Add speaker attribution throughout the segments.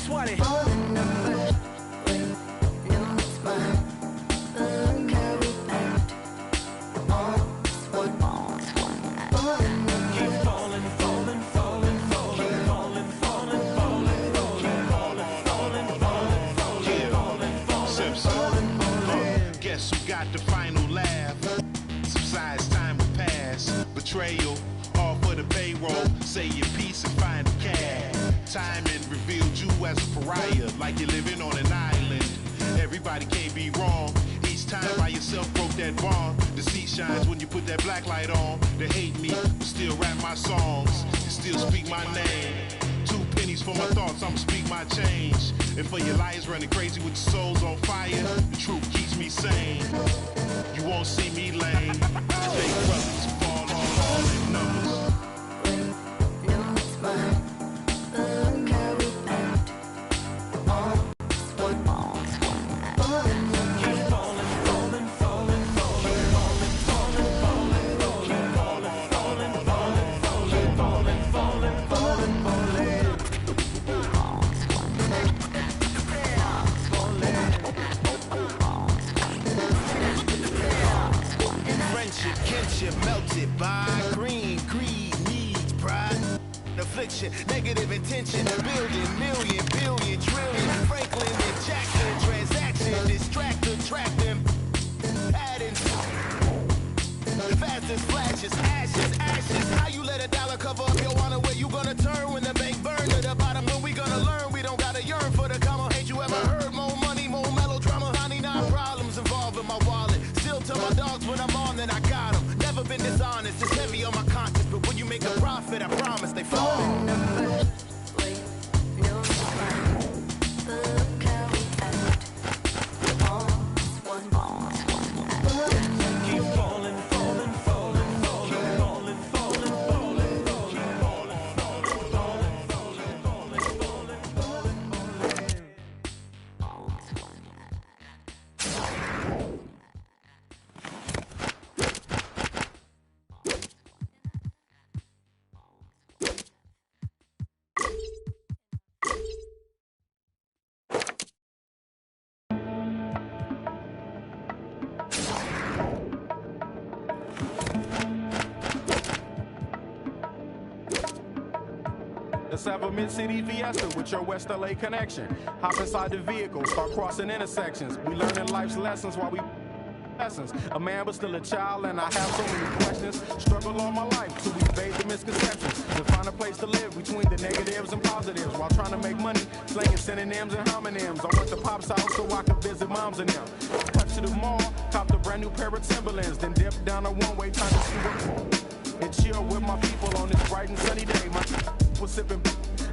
Speaker 1: Just want it.
Speaker 2: Guess who got the final laugh? Subsides, time will pass. Betrayal, all for the payroll. Say your piece and find the cash. Timing revealed you as a pariah, like you're living on an island. Everybody can't be wrong. Each time by yourself broke that bond. The sea shines when you put that black light on. They hate me, but still rap my songs and still speak my name. 2 pennies for my thoughts, I'ma speak my change. And for your liars running crazy with your souls on fire, the truth keeps me sane. You won't see me lame. Fake brothers fall all in numbers.
Speaker 3: Melted by green, greed, needs, pride, affliction, negative intention, building, million, billion, trillion, Franklin and Jackson, transaction, distract, attract them, patterns, fast as flashes, ashes, ashes. How you let $1 cover up your honor? Where you gonna turn when the bank burn to the bottom? When we gonna learn? We don't gotta yearn for the comma. Ain't you ever heard more money, more melodrama? 99 problems involving my wallet. Still tell my dogs when I'm on that I got them. Never been dishonest, it's heavy on my conscience. But when you make a profit, I promise they fall.
Speaker 4: Let's have a mid-city fiesta with your West LA connection. Hop inside the vehicle, start crossing intersections. We learning life's lessons while we lessons. A man but still a child, and I have so many questions. Struggle all my life to evade the misconceptions. To find a place to live between the negatives and positives while trying to make money, slinging synonyms and homonyms. I went to Pop's house so I could visit moms and them. Cut to the mall, copped a brand new pair of Timberlands, then dipped down a one-way trying to see what and chill with my people on this bright and sunny day. My was sipping,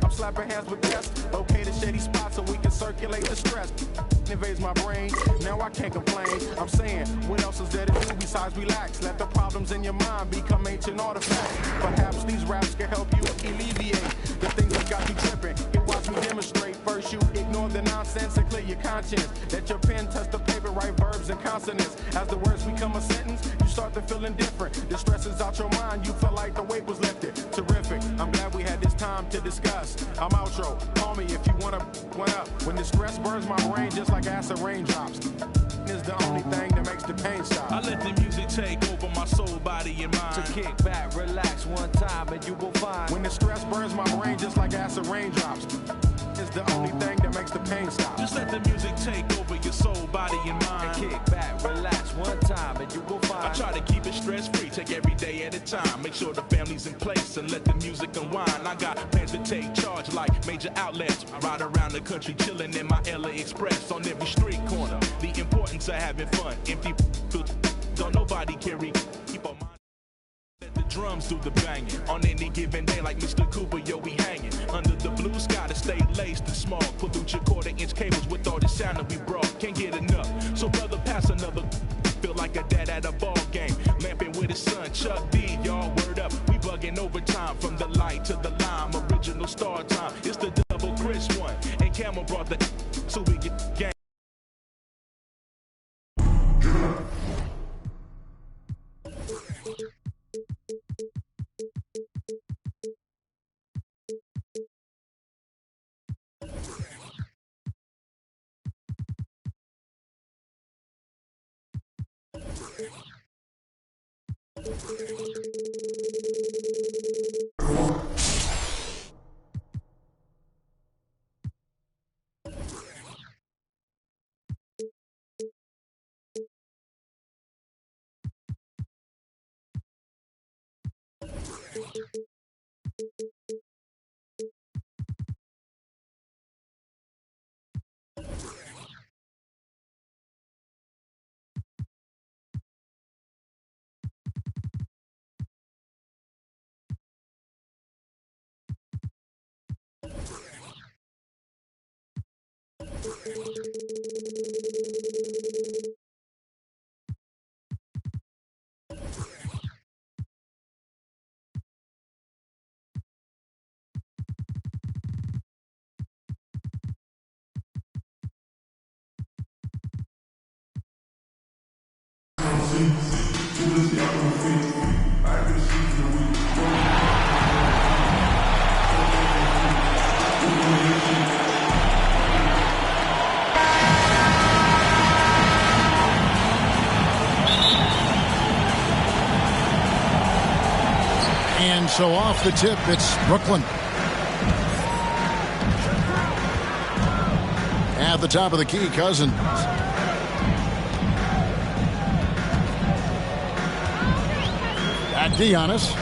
Speaker 4: I'm slapping hands with guests, locate a shady spot so we can circulate the stress. Invades my brain, now I can't complain. I'm saying, what else is there to do besides relax? Let the problems in your mind become ancient artifacts. Perhaps these raps can help you alleviate the things that got you tripping. Here, watch me demonstrate. First you ignore the nonsense and clear your conscience. Let your pen touch the paper, write verbs and consonants. As the words become a sentence, you start to feel indifferent. The stress is out your mind, you feel like the weight was lifted. Terrific, I'm glad we had this time to discuss. I'm outro, call me if you wanna one up. When the stress burns my brain just like acid raindrops, is the only thing that makes the pain stop.
Speaker 1: I let the music take over my soul, body, and mind.
Speaker 5: To kick back, relax one time, and you will find.
Speaker 4: When the stress burns my brain just like acid raindrops, is the only thing that makes the pain stop.
Speaker 1: Just let the music take over your soul, body, and mind.
Speaker 5: And kick back, relax one time, and you will find.
Speaker 1: I try to keep it stress-free, take every day at a time. Make sure the family's in place and let the music unwind. I got plans to take charge like major outlets. Ride around the country chilling in my LA Express on every street corner. The importance of having fun. Empty don't nobody carry. Keep on mind. Let the drums do the banging. On any given day like Mr. Cooper, yo, we hanging. Under the blue sky to stay laced and small. Pollute your quarter-inch cables with all the sound that we brought. Can't get enough. So brother, pass another. Feel like a dad at a ball game. Lamping with his son, Chuck D, y'all word up. We bugging overtime from the light to the lime. Original star time. It's the double Chris one. And Camel brought the so we get game.
Speaker 6: And so off the tip, it's Brooklyn. At the top of the key, Cousins. Back to Giannis.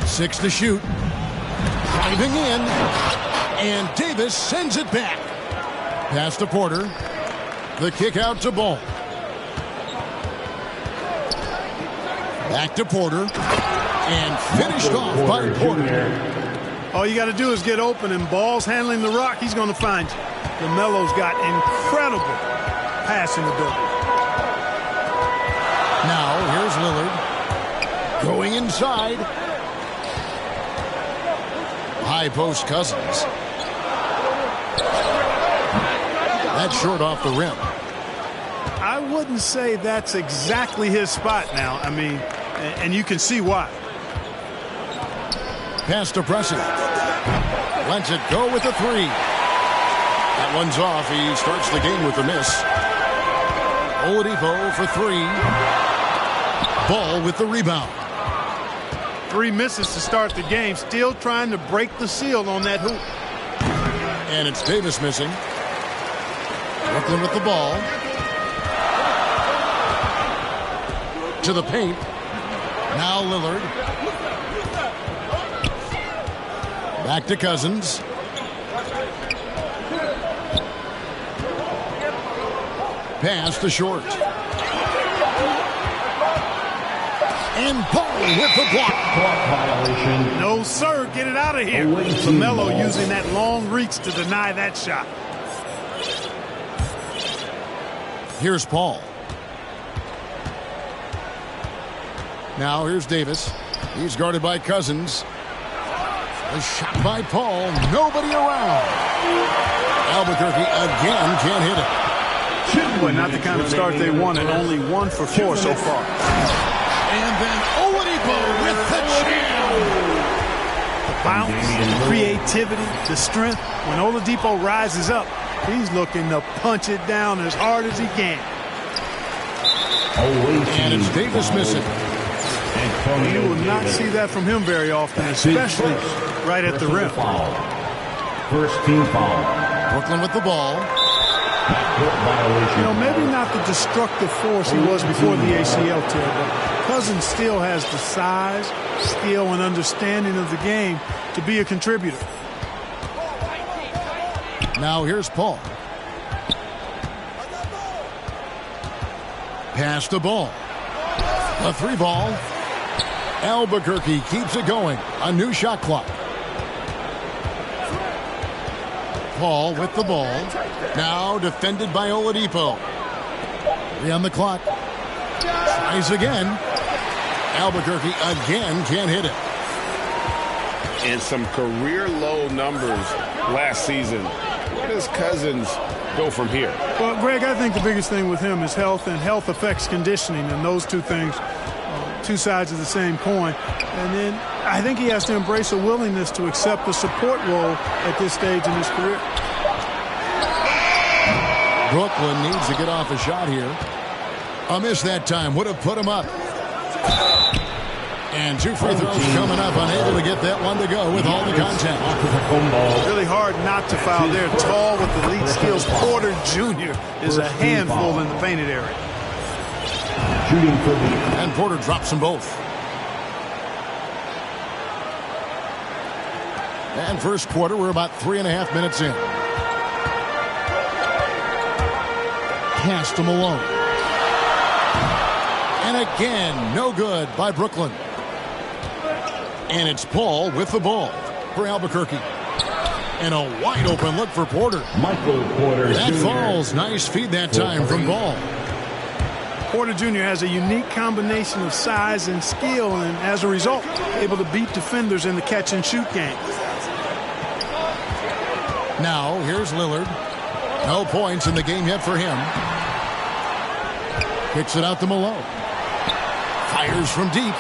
Speaker 6: 6 to shoot. Driving in. And Davis sends it back. Pass to Porter. The kick out to Ball. Back to Porter. And finished off by Porter.
Speaker 7: All you got to do is get open, and Ball's handling the rock. He's going to find you. LaMelo's got incredible passing ability.
Speaker 6: Now, here's Lillard. Going inside. High post Cousins. That's short off the rim.
Speaker 7: I wouldn't say that's exactly his spot now. I mean, and you can see why.
Speaker 6: Pass to Preston. Lets it go with a three. That one's off. He starts the game with a miss. Oladipo for three. Ball with the rebound.
Speaker 7: 3 misses to start the game. Still trying to break the seal on that hoop.
Speaker 6: And it's Davis missing. Brooklyn with the ball. To the paint. Now Lillard. Back to Cousins. Pass to Short. And Paul with the block.
Speaker 7: No, sir. Get it out of here. LaMelo using that long reach to deny that shot.
Speaker 6: Here's Paul. Now here's Davis. He's guarded by Cousins. A shot by Paul. Nobody around. Albuquerque again can't hit it.
Speaker 7: Boy, not the kind of start they wanted. Only 1 for 4 so far.
Speaker 6: And then Oladipo with the jam.
Speaker 7: The bounce, the creativity, the strength. When Oladipo rises up, he's looking to punch it down as hard as he can.
Speaker 6: And it's Davis missing.
Speaker 7: You will not see that from him very often, especially right at the rim.
Speaker 8: First team foul.
Speaker 6: Brooklyn with the ball.
Speaker 7: You know, maybe not the destructive force he was before the ACL tear, but Cousins still has the size, skill, and understanding of the game to be a contributor.
Speaker 6: Now here's Paul. Pass the ball. A 3 ball. Albuquerque keeps it going. A new shot clock. Paul with the ball. Now defended by Oladipo. 3 on the clock. Tries again. Albuquerque again can't hit it.
Speaker 9: And some career low numbers last season. Where does Cousins go from here?
Speaker 7: Well, Greg, I think the biggest thing with him is health, and health affects conditioning, and those two things, two sides of the same coin. And then I think he has to embrace a willingness to accept a support role at this stage in his career.
Speaker 6: Brooklyn needs to get off a shot here. A miss that time would have put him up. And 2 free throws coming up, unable to get that one to go with all the contact.
Speaker 7: Really hard not to foul there. Tall with elite skills. Porter Jr. is a handful in the painted area.
Speaker 8: Shooting for the...
Speaker 6: And Porter drops them both. And first quarter, we're about 3.5 minutes in. Pass to Malone. And again, no good by Brooklyn. And it's Paul with the ball for Albuquerque. And a wide open look for Porter.
Speaker 8: Michael Porter
Speaker 6: That
Speaker 8: Jr.
Speaker 6: falls. Nice feed that time from Ball.
Speaker 7: Porter Jr. has a unique combination of size and skill, and as a result, able to beat defenders in the catch-and-shoot game.
Speaker 6: Now, here's Lillard. No points in the game yet for him. Kicks it out to Malone. Fires from deep.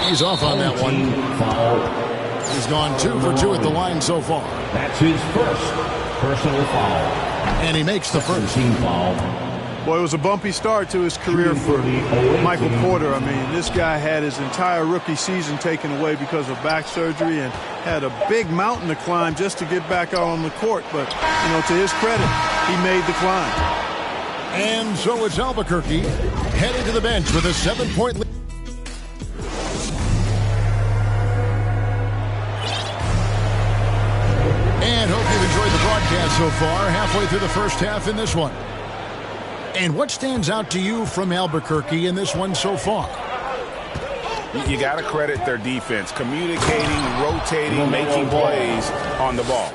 Speaker 6: He's off on that one.
Speaker 8: Foul.
Speaker 6: He's gone 2 for 2 at the line so far.
Speaker 8: That's his first personal foul.
Speaker 6: And he makes the first.
Speaker 8: Team foul.
Speaker 7: Boy, it was a bumpy start to his career for Michael Porter. I mean, this guy had his entire rookie season taken away because of back surgery and had a big mountain to climb just to get back out on the court. But, you know, to his credit, he made the climb.
Speaker 6: And so it's Albuquerque heading to the bench with a 7-point lead. And hope you've enjoyed the broadcast so far, halfway through the first half in this one. And what stands out to you from Albuquerque in this one so far?
Speaker 9: You got to credit their defense, communicating, rotating, making plays on the ball.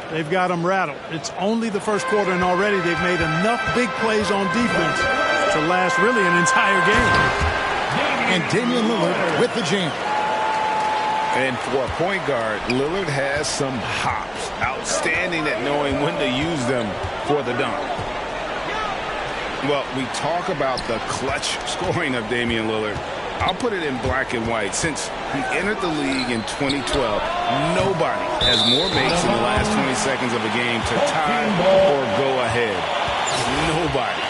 Speaker 7: They've got them rattled. It's only the first quarter, and already they've made enough big plays on defense to last really an entire game.
Speaker 6: And Damian Lillard with the jam.
Speaker 9: And for a point guard, Lillard has some hops. Outstanding at knowing when to use them for the dunk. Well, we talk about the clutch scoring of Damian Lillard. I'll put it in black and white. Since he entered the league in 2012, nobody has more makes in the last 20 seconds of a game to tie or go ahead. Nobody.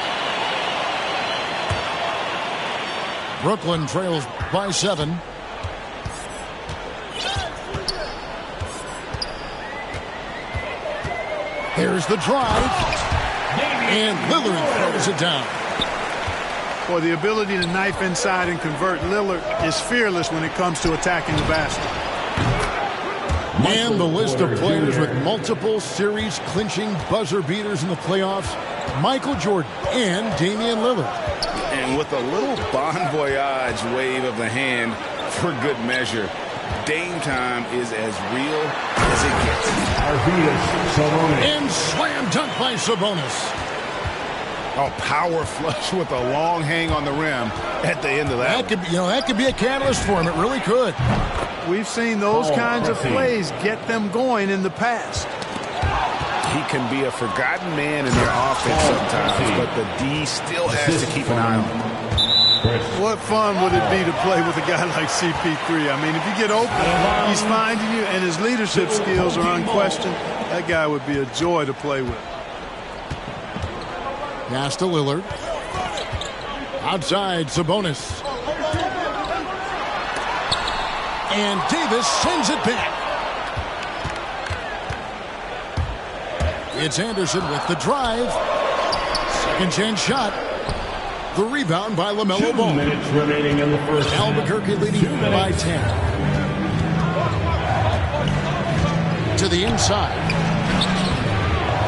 Speaker 6: Brooklyn trails by 7. Here's the drive. And Lillard throws it down.
Speaker 7: Boy, the ability to knife inside and convert. Lillard is fearless when it comes to attacking the basket.
Speaker 6: And the list of players with multiple series-clinching buzzer beaters in the playoffs, Michael Jordan and Damian Lillard.
Speaker 9: And with a little bon voyage wave of the hand for good measure, Dame time is as real as it gets.
Speaker 6: And slam dunk by Sabonis.
Speaker 9: A power flush with a long hang on the rim at the end of that.
Speaker 6: That could be a catalyst for him. It really could.
Speaker 7: We've seen those kinds of plays get them going in the past.
Speaker 9: He can be a forgotten man in their offense sometimes, but the D still has to keep an eye on him.
Speaker 7: What fun would it be to play with a guy like CP3? I mean, if you get open, he's finding you, and his leadership skills are unquestioned. That guy would be a joy to play with.
Speaker 6: Pass to Lillard. Outside, Sabonis. And Davis sends it back. It's Anderson with the drive. Second chance shot. The rebound by LaMelo Ball.
Speaker 8: 2 minutes remaining in the first.
Speaker 6: Albuquerque leading by 10. To the inside.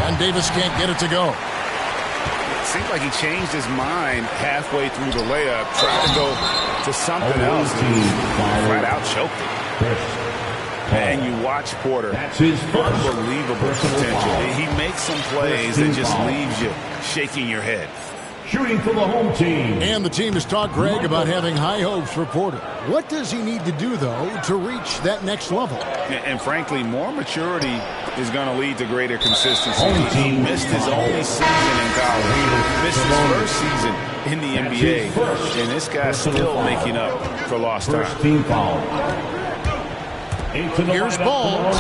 Speaker 6: And Davis can't get it to go.
Speaker 9: Seems like he changed his mind halfway through the layup, tried to go to something else, and flat out choked it. And you watch Porter, unbelievable potential. He makes some plays that just leaves you shaking your head.
Speaker 8: Shooting for the home team.
Speaker 6: And the team has talked, Greg, about having high hopes for Porter. What does he need to do, though, to reach that next level?
Speaker 9: And frankly, more maturity is going to lead to greater consistency. He missed his only season in college. Missed his first season in the NBA. And this guy's still making up for lost time.
Speaker 8: First team foul.
Speaker 6: Here's Ball.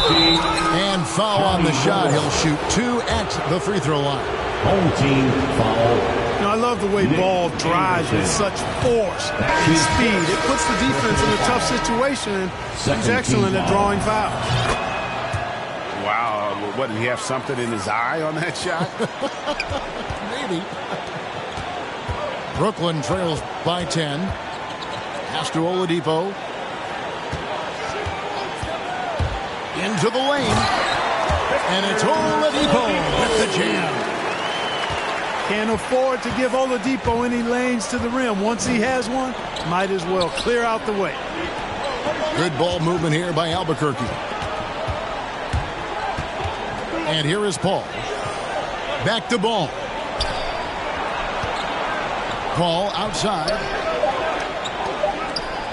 Speaker 6: And foul on the shot. He'll shoot 2 at the free throw line.
Speaker 8: Home team foul.
Speaker 7: You know, I love the way Ball drives with such force and speed. It puts the defense in a tough situation, and he's excellent at drawing fouls.
Speaker 9: Wow. What, did he have something in his eye on that shot?
Speaker 6: Maybe. Brooklyn trails by 10. Pass to Oladipo. Into the lane. And it's Oladipo with the jam.
Speaker 7: Can't afford to give Oladipo any lanes to the rim. Once he has one, might as well clear out the way.
Speaker 6: Good ball movement here by Albuquerque. And here is Paul. Back to Ball. Paul outside.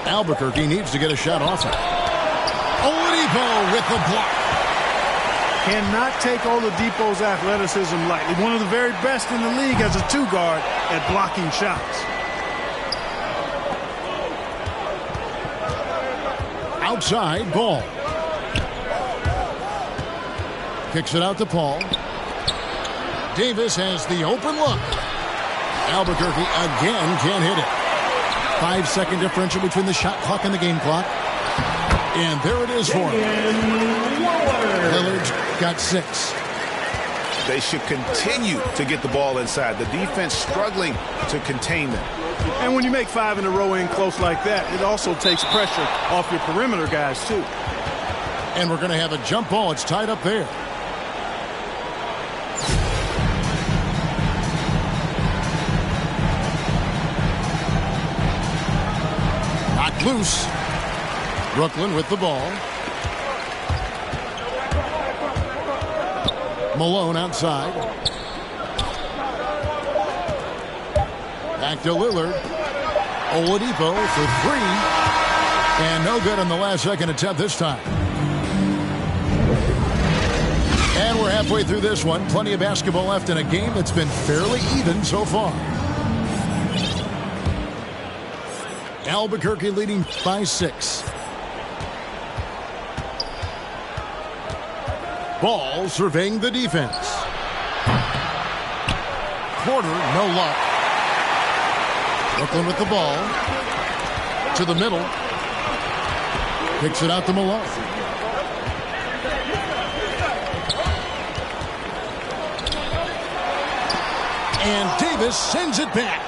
Speaker 6: Albuquerque needs to get a shot off it. Oladipo with the block.
Speaker 7: Cannot take Oladipo's athleticism lightly. One of the very best in the league as a two-guard at blocking shots.
Speaker 6: Outside ball. Kicks it out to Paul. Davis has the open look. Albuquerque again can't hit it. 5-second differential between the shot clock and the game clock. And there it is for him. Lillard's got 6.
Speaker 9: They should continue to get the ball inside. The defense struggling to contain them.
Speaker 7: And when you make 5 in a row in close like that, it also takes pressure off your perimeter guys, too.
Speaker 6: And we're going to have a jump ball. It's tied up there. Knocked loose. Brooklyn with the ball. Malone outside. Back to Lillard. Oladipo for 3. And no good on the last second attempt this time. And we're halfway through this one. Plenty of basketball left in a game that's been fairly even so far. Albuquerque leading by 6. Ball surveying the defense. Porter, no luck. Brooklyn with the ball. To the middle. Kicks it out to Malone. And Davis sends it back.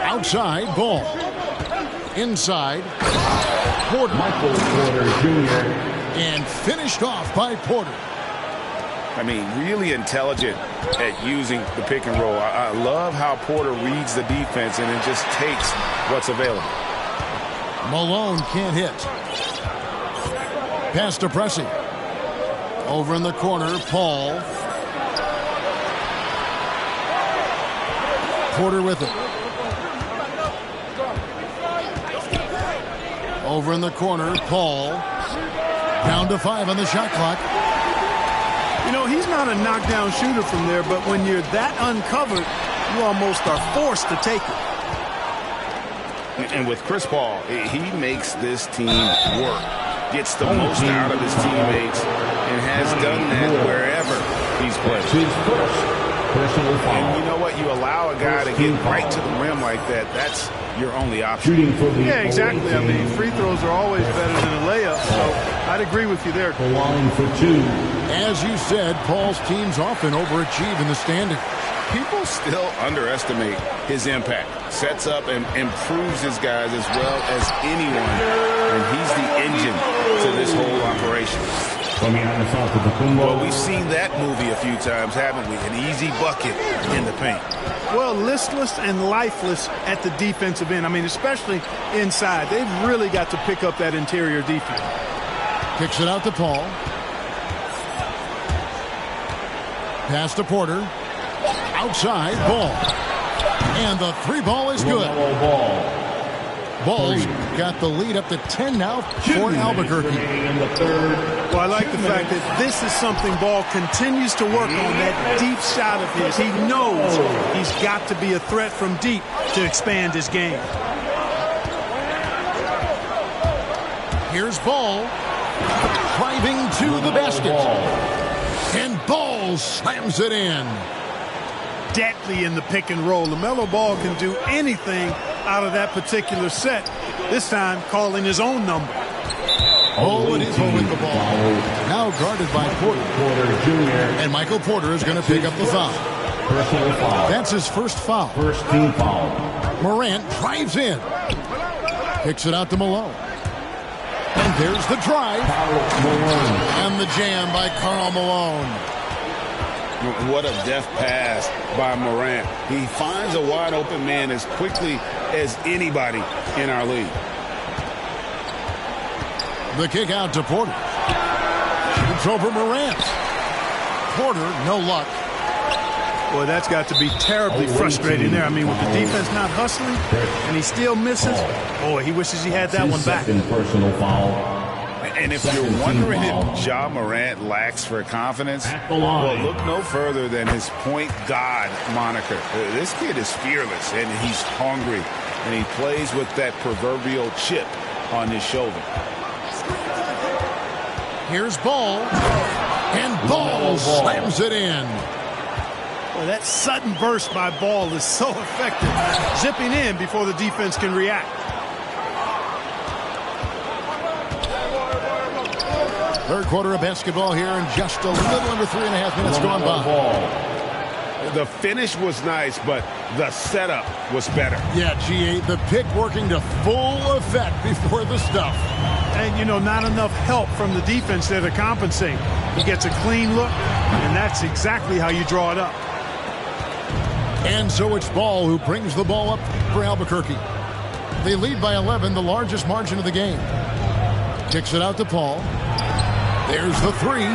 Speaker 6: Outside ball. Inside. Porter.
Speaker 8: Michael Porter Jr.
Speaker 6: And finished off by Porter.
Speaker 9: I mean, really intelligent at using the pick and roll. I love how Porter reads the defense and then just takes what's available.
Speaker 6: Malone can't hit. Pass to Pressey. Over in the corner, Paul. Porter with it. Over in the corner, Paul. Down to 5 on the shot clock.
Speaker 7: You know, he's not a knockdown shooter from there, but when you're that uncovered, you almost are forced to take it.
Speaker 9: And with Chris Paul, he makes this team work. Gets the most out of his teammates and has done that wherever he's played.
Speaker 8: His first personal foul.
Speaker 9: And you know what? You allow a guy to get right to the rim like that. That's your only option.
Speaker 8: Shooting for the
Speaker 7: Yeah, exactly. I mean, free throws are always better than a layup, so I'd agree with you there.
Speaker 8: The line for 2.
Speaker 6: As you said, Paul's teams often overachieve in the standings.
Speaker 9: People still underestimate his impact. Sets up and improves his guys as well as anyone. And he's the engine to this whole operation. Well, we've seen that movie a few times, haven't we? An easy bucket in the paint.
Speaker 7: Well, listless and lifeless at the defensive end. I mean, especially inside. They've really got to pick up that interior defense.
Speaker 6: Kicks it out to Paul. Pass to Porter. Outside, ball. And the 3 ball is good. Ball's got the lead up to 10 now for Albuquerque.
Speaker 7: Well, I like the fact that this is something Ball continues to work on, that deep shot of his. He knows he's got to be a threat from deep to expand his game.
Speaker 6: Here's Ball. Driving to the basket. And Ball slams it in.
Speaker 7: Deadly in the pick and roll. LaMelo Ball can do anything out of that particular set. This time calling his own number.
Speaker 6: Oladipo with the ball. Now guarded by Porter. And Michael Porter is going to pick up the foul.
Speaker 8: Personal foul.
Speaker 6: That's his first foul.
Speaker 8: First team foul.
Speaker 6: Morant drives in. Kicks it out to Malone. And there's the drive. And the jam by Karl Malone.
Speaker 9: What a deft pass by Morant. He finds a wide open man as quickly as anybody in our league.
Speaker 6: The kick out to Porter. Shoots over Morant. Porter, no luck.
Speaker 7: Boy, that's got to be terribly frustrating there. I mean, with the defense not hustling and he still misses, boy, he wishes he had that one back.
Speaker 8: Personal foul.
Speaker 9: And if you're wondering if Ja Morant lacks for confidence, well, look no further than his point god moniker. This kid is fearless, and he's hungry, and he plays with that proverbial chip on his shoulder.
Speaker 6: Here's Ball, and Ball slams it in.
Speaker 7: Well, that sudden burst by Ball is so effective, zipping in before the defense can react.
Speaker 6: Third quarter of basketball here, and just a little under 3.5 minutes gone by.
Speaker 9: The finish was nice, but the setup was better.
Speaker 6: Yeah, GA, the pick working to full effect before the stuff.
Speaker 7: And, you know, not enough help from the defense there to compensate. He gets a clean look, and that's exactly how you draw it up.
Speaker 6: And so it's Ball who brings the ball up for Albuquerque. They lead by 11, the largest margin of the game. Kicks it out to Paul. There's the three.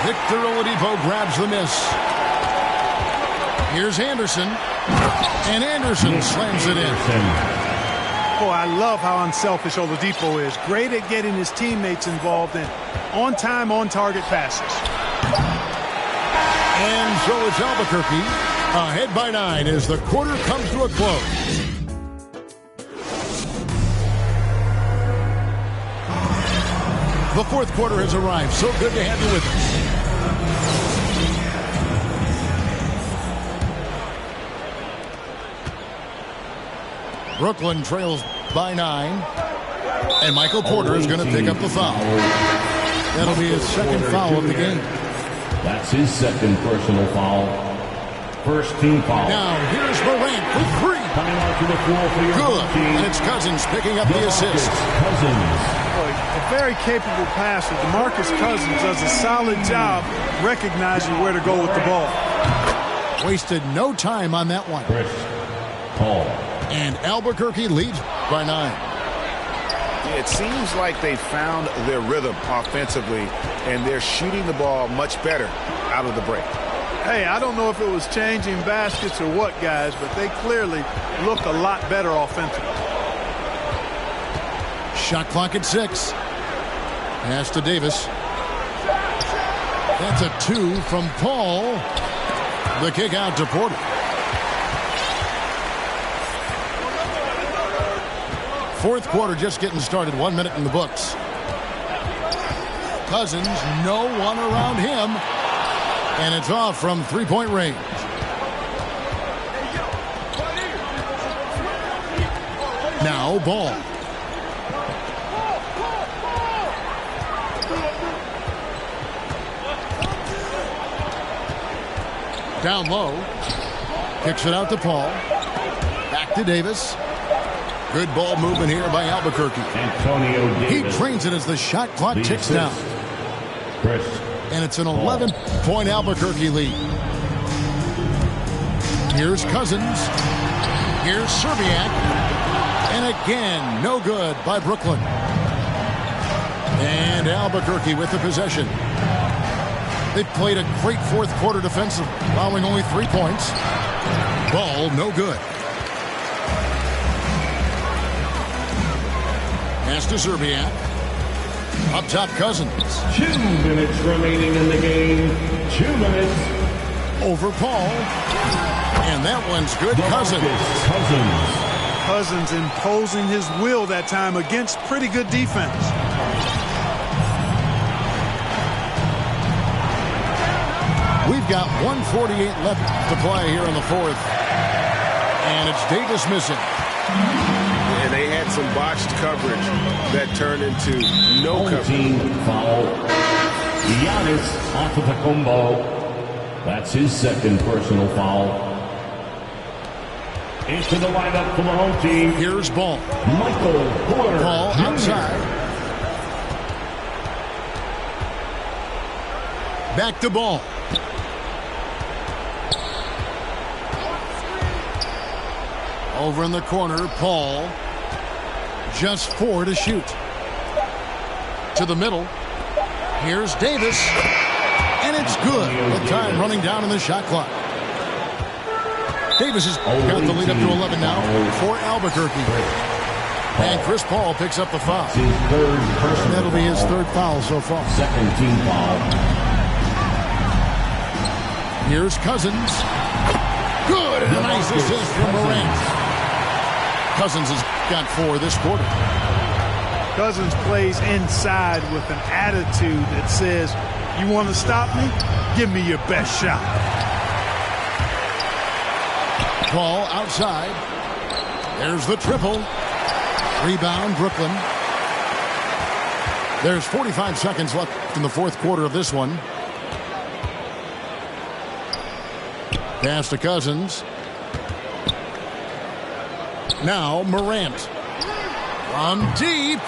Speaker 6: Victor Oladipo grabs the miss. Here's Anderson. And Anderson slams it in.
Speaker 7: Oh, I love how unselfish Oladipo is. Great at getting his teammates involved in on-time, on-target passes.
Speaker 6: And so it's Albuquerque ahead by 9 as the quarter comes to a close. The fourth quarter has arrived. So good to have you with us. Brooklyn trails by 9. And Michael Porter is going to pick up the foul. That'll be his second foul of the game.
Speaker 8: That's his second personal foul. First team foul.
Speaker 6: Now here's Morant with 3.
Speaker 8: Coming out to the floor for your
Speaker 6: good.
Speaker 8: team.
Speaker 6: And it's Cousins picking up the assist.
Speaker 8: Cousins.
Speaker 7: A very capable passer. DeMarcus Cousins does a solid job recognizing where to go with the ball.
Speaker 6: Wasted no time on that one.
Speaker 8: Chris Paul.
Speaker 6: And Albuquerque leads by 9.
Speaker 9: It seems like they found their rhythm offensively, and they're shooting the ball much better out of the break.
Speaker 7: Hey, I don't know if it was changing baskets or what, guys, but they clearly look a lot better offensively.
Speaker 6: Shot clock at 6. Pass to Davis. That's a 2 from Paul. The kick out to Porter. Fourth quarter just getting started. 1 minute in the books. Cousins, no one around him. And it's off from three-point range. Now Ball. Down low. Kicks it out to Paul. Back to Davis. Good ball movement here by Albuquerque.
Speaker 8: Antonio Davis.
Speaker 6: He trains it as the shot clock ticks down.
Speaker 8: Chris.
Speaker 6: And it's an 11-point Albuquerque lead. Here's Cousins. Here's Serbiak. And again, no good by Brooklyn. And Albuquerque with the possession. They played a great fourth quarter defensive, allowing only 3 points. Ball, no good. Pass to Serbiak. Up top, Cousins.
Speaker 8: 2 minutes remaining in the game. 2 minutes.
Speaker 6: Over Paul. And that one's good. Cousins.
Speaker 7: Cousins imposing his will that time against pretty good defense.
Speaker 6: We've got 1:48 left to play here in the fourth. And it's Davis missing.
Speaker 9: And they had some botched coverage that turned into no coverage.
Speaker 8: Team foul. Giannis Antetokounmpo. That's his second personal foul. Into the lineup for the home team.
Speaker 6: Here's Ball.
Speaker 8: Michael Porter.
Speaker 6: Ball outside. Back to Ball. Over in the corner, Paul. Just 4 to shoot. To the middle. Here's Davis. And it's good with time running down in the shot clock. Davis has got the lead up to 11 now for Albuquerque. And Chris Paul picks up the foul.
Speaker 8: His third personal
Speaker 6: That'll be his
Speaker 8: foul.
Speaker 6: third foul so far.
Speaker 8: Second team foul.
Speaker 6: Here's Cousins. Good, and a nice assist from Morant. Cousins has got 4 this quarter.
Speaker 7: Cousins plays inside with an attitude that says, you want to stop me? Give me your best shot.
Speaker 6: Ball outside. There's the triple. Rebound, Brooklyn. There's 45 seconds left in the fourth quarter of this one. Pass to Cousins. Now Morant. From deep.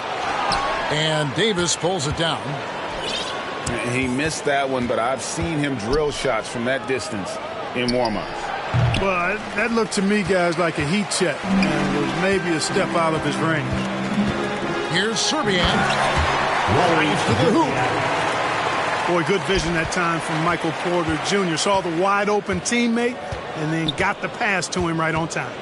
Speaker 6: And Davis pulls it down.
Speaker 9: He missed that one, but I've seen him drill shots from that distance in warm-ups.
Speaker 7: Well, that looked to me, guys, like a heat check. And it was maybe a step out of his range.
Speaker 6: Here's Serbian. Drives to the hoop.
Speaker 7: Boy, good vision that time from Michael Porter Jr. Saw the wide-open teammate and then got the pass to him right on time.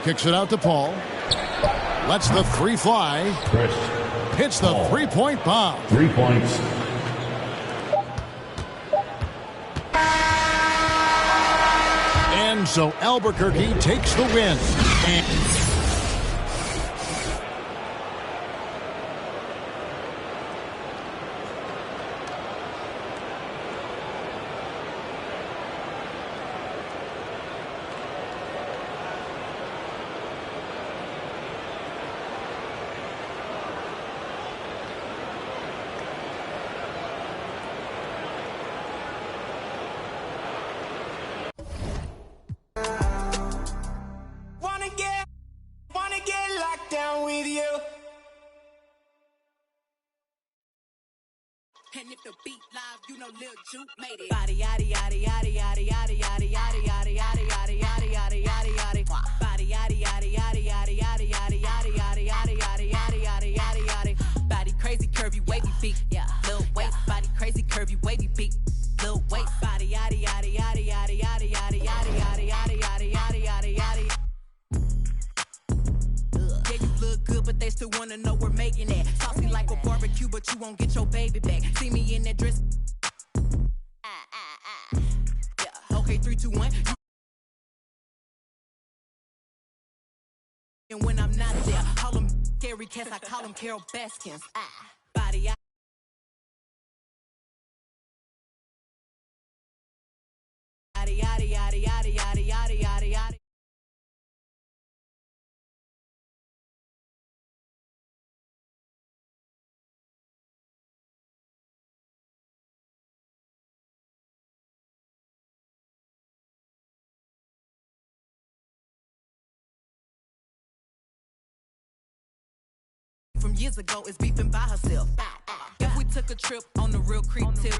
Speaker 6: Kicks it out to Paul. Lets the 3 fly.
Speaker 8: Chris
Speaker 6: Hits the
Speaker 8: Paul.
Speaker 6: 3-point bomb.
Speaker 8: 3 points.
Speaker 6: And so Albuquerque takes the win.
Speaker 3: Wanna get locked down with you.
Speaker 10: And if the beat live, you know Lil Juke made it. Body yaddy yaddy yaddy yaddy yaddy yaddy yaddy yaddy yaddy yaddy yaddy yaddy yaddy yaddy. Body yaddy yaddy yaddy yaddy yaddy yaddy yaddy yaddy yaddy yaddy yaddy yaddy yaddy yaddy. Body crazy, curvy, wavy beat. Yeah, Lil waist. Body crazy, curvy, wavy beat. Lil waist. Body yaddy yaddy yaddy yaddy yaddy yaddy yaddy yaddy yaddy yaddy yaddy yaddy yaddy. Yeah, you look good, but they still wanna know we're making it. Saucy like a barbecue, but you won't get your baby back. See me in that dress. Yeah. Okay, 3, 2, 1. And when I'm not there, call them scary cats. I call them Carol Baskins. Body. Yaddy yaddy yaddy yaddy yaddy yaddy yaddy yaddy. From years ago is beefing by herself. If we took a trip on the real creep tip.